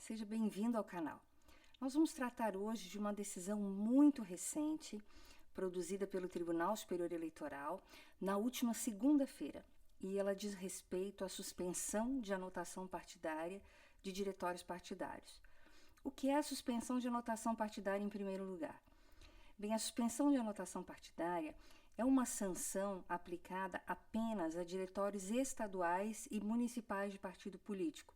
seja bem-vindo ao canal. Nós vamos tratar hoje de uma decisão muito recente, produzida pelo Tribunal Superior Eleitoral na última segunda-feira, e ela diz respeito à suspensão de anotação partidária de diretórios partidários. O que é a suspensão de anotação partidária em primeiro lugar? Bem, a suspensão de anotação partidária é uma sanção aplicada apenas a diretórios estaduais e municipais de partido político.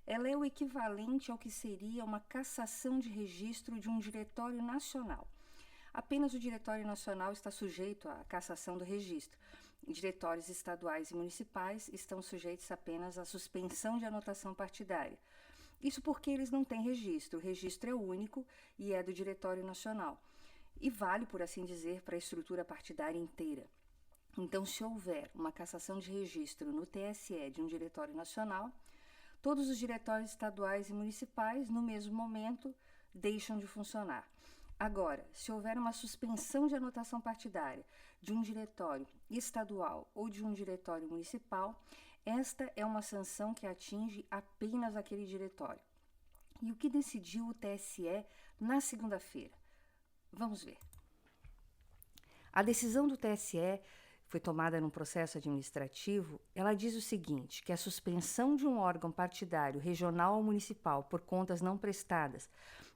Ela é o equivalente ao que seria uma cassação de registro de um diretório nacional. Apenas o diretório nacional está sujeito à cassação do registro. Diretórios estaduais e municipais estão sujeitos apenas à suspensão de anotação partidária. Isso porque eles não têm registro. O registro é único e é do diretório nacional. E vale, por assim dizer, para a estrutura partidária inteira. Então, se houver uma cassação de registro no TSE de um diretório nacional, todos os diretórios estaduais e municipais, no mesmo momento, deixam de funcionar. Agora, se houver uma suspensão de anotação partidária de um diretório estadual ou de um diretório municipal, esta é uma sanção que atinge apenas aquele diretório. E o que decidiu o TSE na segunda-feira? Vamos ver. A decisão do TSE foi tomada num processo administrativo. Ela diz o seguinte, que a suspensão de um órgão partidário regional ou municipal por contas não prestadas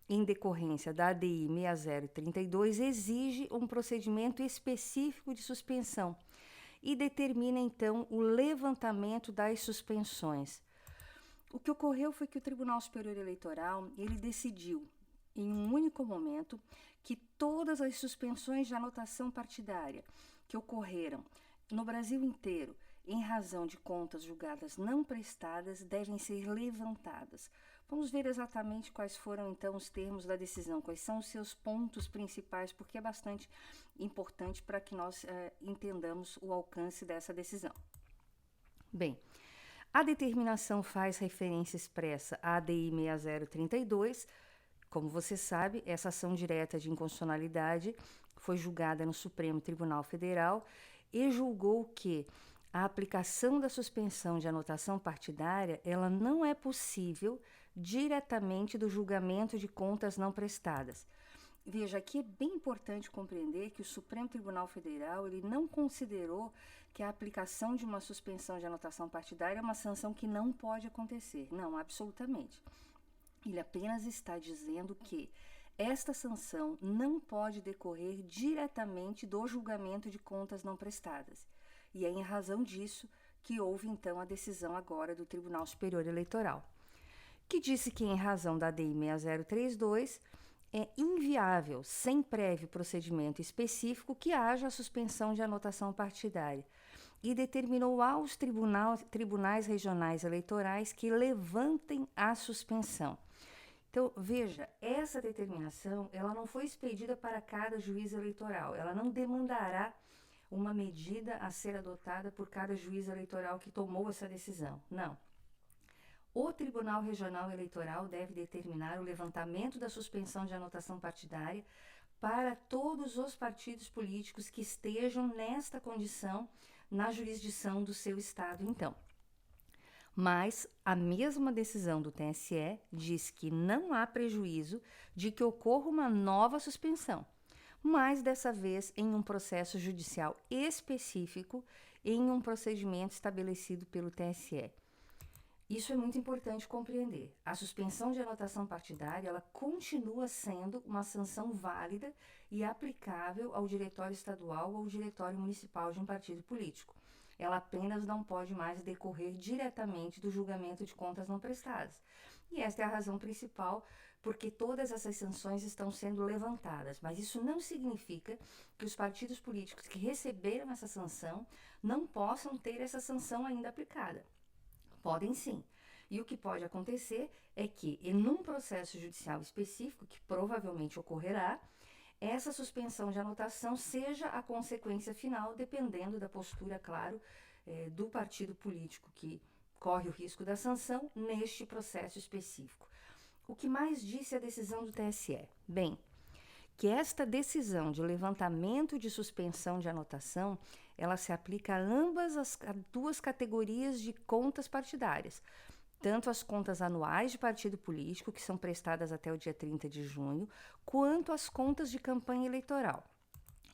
em decorrência da ADI 6032 exige um procedimento específico de suspensão e determina, então, o levantamento das suspensões. O que ocorreu foi que o Tribunal Superior Eleitoral, ele decidiu, em um único momento, que todas as suspensões de anotação partidária que ocorreram no Brasil inteiro em razão de contas julgadas não prestadas devem ser levantadas. Vamos ver exatamente quais foram então os termos da decisão, quais são os seus pontos principais, porque é bastante importante para que nós entendamos o alcance dessa decisão. Bem, a determinação faz referência expressa à ADI 6032. Como você sabe, essa ação direta de inconstitucionalidade foi julgada no Supremo Tribunal Federal e julgou que a aplicação da suspensão de anotação partidária ela não é possível diretamente do julgamento de contas não prestadas. Veja, aqui é bem importante compreender que o Supremo Tribunal Federal ele não considerou que a aplicação de uma suspensão de anotação partidária é uma sanção que não pode acontecer. Não, absolutamente. Ele apenas está dizendo que esta sanção não pode decorrer diretamente do julgamento de contas não prestadas. E é em razão disso que houve então a decisão agora do Tribunal Superior Eleitoral, que disse que em razão da ADI 6032 é inviável, sem prévio procedimento específico, que haja a suspensão de anotação partidária e determinou aos tribunais regionais eleitorais que levantem a suspensão. Então, veja, essa determinação, ela não foi expedida para cada juiz eleitoral, ela não demandará uma medida a ser adotada por cada juiz eleitoral que tomou essa decisão, não. O Tribunal Regional Eleitoral deve determinar o levantamento da suspensão de anotação partidária para todos os partidos políticos que estejam nesta condição na jurisdição do seu estado, então. Mas a mesma decisão do TSE diz que não há prejuízo de que ocorra uma nova suspensão, mas dessa vez em um processo judicial específico, em um procedimento estabelecido pelo TSE. Isso é muito importante compreender. A suspensão de anotação partidária, ela continua sendo uma sanção válida e aplicável ao diretório estadual ou ao diretório municipal de um partido político. Ela apenas não pode mais decorrer diretamente do julgamento de contas não prestadas. E esta é a razão principal porque todas essas sanções estão sendo levantadas. Mas isso não significa que os partidos políticos que receberam essa sanção não possam ter essa sanção ainda aplicada. Podem sim. E o que pode acontecer é que, em um processo judicial específico, que provavelmente ocorrerá, essa suspensão de anotação seja a consequência final, dependendo da postura, claro, do partido político que corre o risco da sanção neste processo específico. O que mais disse a decisão do TSE? Bem, que esta decisão de levantamento de suspensão de anotação, ela se aplica a ambas as duas categorias de contas partidárias, tanto as contas anuais de partido político, que são prestadas até o dia 30 de junho, quanto as contas de campanha eleitoral.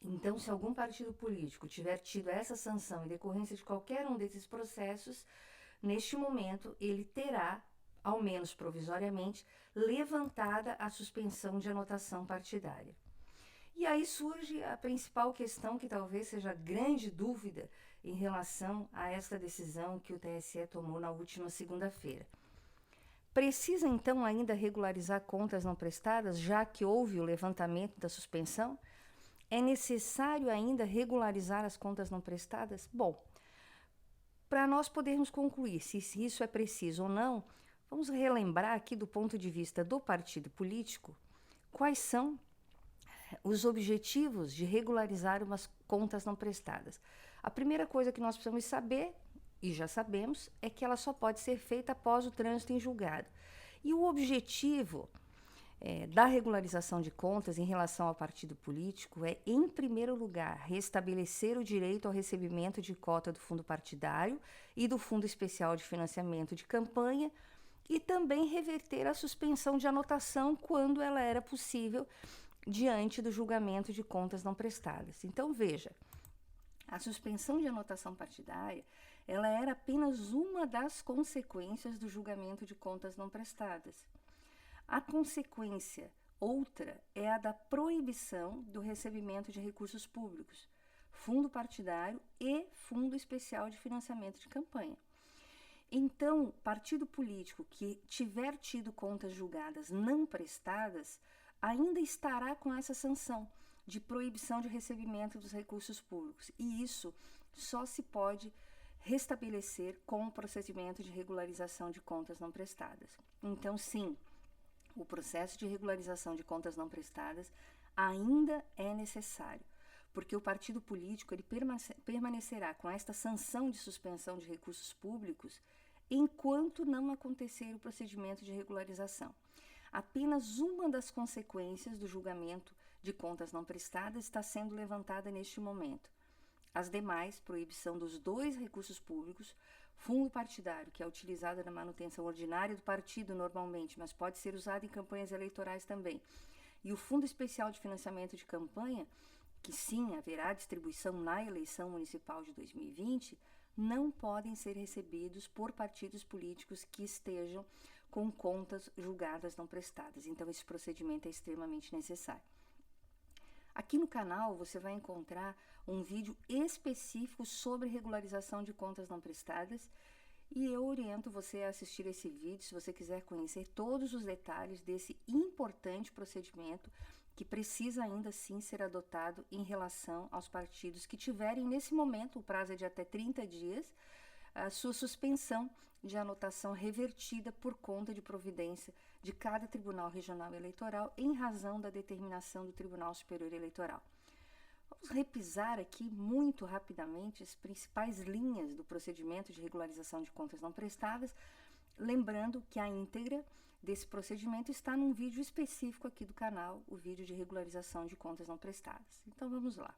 Então, se algum partido político tiver tido essa sanção em decorrência de qualquer um desses processos, neste momento ele terá, ao menos provisoriamente, levantada a suspensão de anotação partidária. E aí surge a principal questão, que talvez seja a grande dúvida em relação a esta decisão que o TSE tomou na última segunda-feira. Precisa então ainda regularizar contas não prestadas, já que houve o levantamento da suspensão? É necessário ainda regularizar as contas não prestadas? Bom, para nós podermos concluir se isso é preciso ou não, vamos relembrar aqui do ponto de vista do partido político quais são os objetivos de regularizar umas contas não prestadas. A primeira coisa que nós precisamos saber, e já sabemos, é que ela só pode ser feita após o trânsito em julgado. E o objetivo da regularização de contas em relação ao partido político é, em primeiro lugar, restabelecer o direito ao recebimento de cota do fundo partidário e do Fundo Especial de Financiamento de Campanha, e também reverter a suspensão de anotação quando ela era possível diante do julgamento de contas não prestadas. Então, veja, a suspensão de anotação partidária, ela era apenas uma das consequências do julgamento de contas não prestadas. A consequência outra é a da proibição do recebimento de recursos públicos, fundo partidário e Fundo Especial de Financiamento de Campanha. Então, partido político que tiver tido contas julgadas não prestadas ainda estará com essa sanção de proibição de recebimento dos recursos públicos. E isso só se pode restabelecer com o procedimento de regularização de contas não prestadas. Então, sim, o processo de regularização de contas não prestadas ainda é necessário, porque o partido político ele permanecerá com esta sanção de suspensão de recursos públicos enquanto não acontecer o procedimento de regularização. Apenas uma das consequências do julgamento de contas não prestadas está sendo levantada neste momento. As demais, proibição dos 2 recursos públicos, fundo partidário, que é utilizado na manutenção ordinária do partido normalmente, mas pode ser usado em campanhas eleitorais também, e o Fundo Especial de Financiamento de Campanha, que sim, haverá distribuição na eleição municipal de 2020, não podem ser recebidos por partidos políticos que estejam com contas julgadas não prestadas. Então, esse procedimento é extremamente necessário. Aqui no canal você vai encontrar um vídeo específico sobre regularização de contas não prestadas e eu oriento você a assistir esse vídeo se você quiser conhecer todos os detalhes desse importante procedimento que precisa ainda sim ser adotado em relação aos partidos que tiverem nesse momento, o prazo é de até 30 dias, a sua suspensão de anotação revertida por conta de providência de cada Tribunal Regional Eleitoral em razão da determinação do Tribunal Superior Eleitoral. Vamos repisar aqui muito rapidamente as principais linhas do procedimento de regularização de contas não prestadas, lembrando que a íntegra desse procedimento está num vídeo específico aqui do canal, o vídeo de regularização de contas não prestadas. Então vamos lá.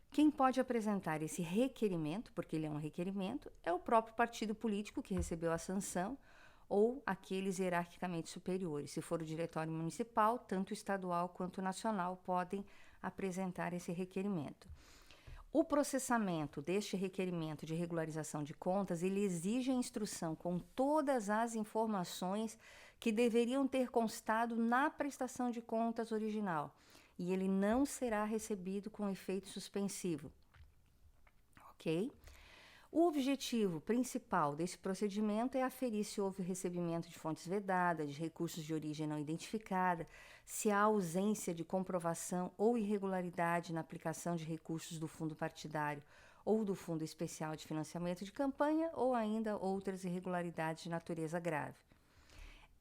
Quem pode apresentar esse requerimento, porque ele é um requerimento, é o próprio partido político que recebeu a sanção ou aqueles hierarquicamente superiores. Se for o diretório municipal, tanto estadual quanto nacional podem apresentar esse requerimento. O processamento deste requerimento de regularização de contas, ele exige a instrução com todas as informações que deveriam ter constado na prestação de contas original, e ele não será recebido com efeito suspensivo, ok? O objetivo principal desse procedimento é aferir se houve recebimento de fontes vedadas, de recursos de origem não identificada, se há ausência de comprovação ou irregularidade na aplicação de recursos do fundo partidário ou do Fundo Especial de Financiamento de Campanha ou ainda outras irregularidades de natureza grave.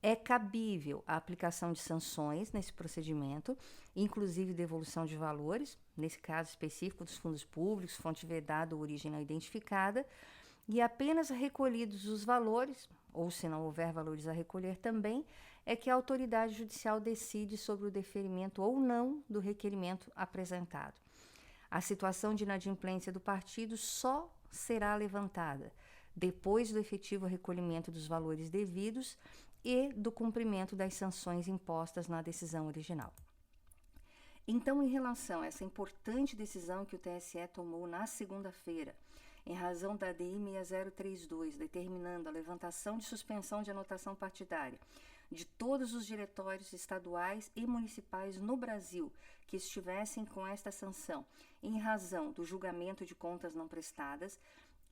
É cabível a aplicação de sanções nesse procedimento, inclusive devolução de valores, nesse caso específico dos fundos públicos, fonte vedada ou origem não identificada, e apenas recolhidos os valores, ou se não houver valores a recolher também, é que a autoridade judicial decide sobre o deferimento ou não do requerimento apresentado. A situação de inadimplência do partido só será levantada depois do efetivo recolhimento dos valores devidos e do cumprimento das sanções impostas na decisão original. Então, em relação a essa importante decisão que o TSE tomou na segunda-feira, em razão da ADI 6032, determinando a levantação de suspensão de anotação partidária de todos os diretórios estaduais e municipais no Brasil que estivessem com esta sanção, em razão do julgamento de contas não prestadas,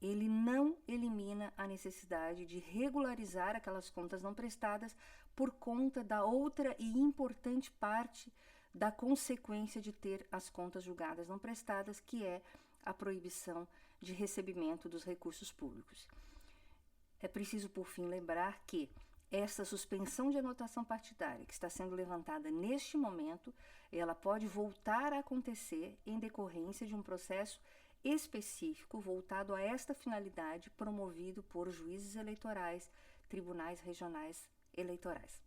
ele não elimina a necessidade de regularizar aquelas contas não prestadas por conta da outra e importante parte da consequência de ter as contas julgadas não prestadas, que é a proibição de recebimento dos recursos públicos. É preciso, por fim, lembrar que essa suspensão de anotação partidária que está sendo levantada neste momento, ela pode voltar a acontecer em decorrência de um processo específico voltado a esta finalidade promovido por juízes eleitorais, tribunais regionais eleitorais.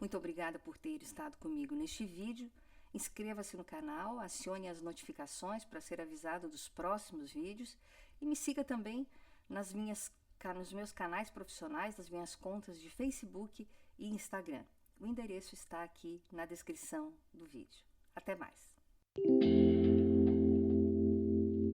Muito obrigada por ter estado comigo neste vídeo. Inscreva-se no canal, acione as notificações para ser avisado dos próximos vídeos e me siga também nos meus canais profissionais, nas minhas contas de Facebook e Instagram. O endereço está aqui na descrição do vídeo. Até mais!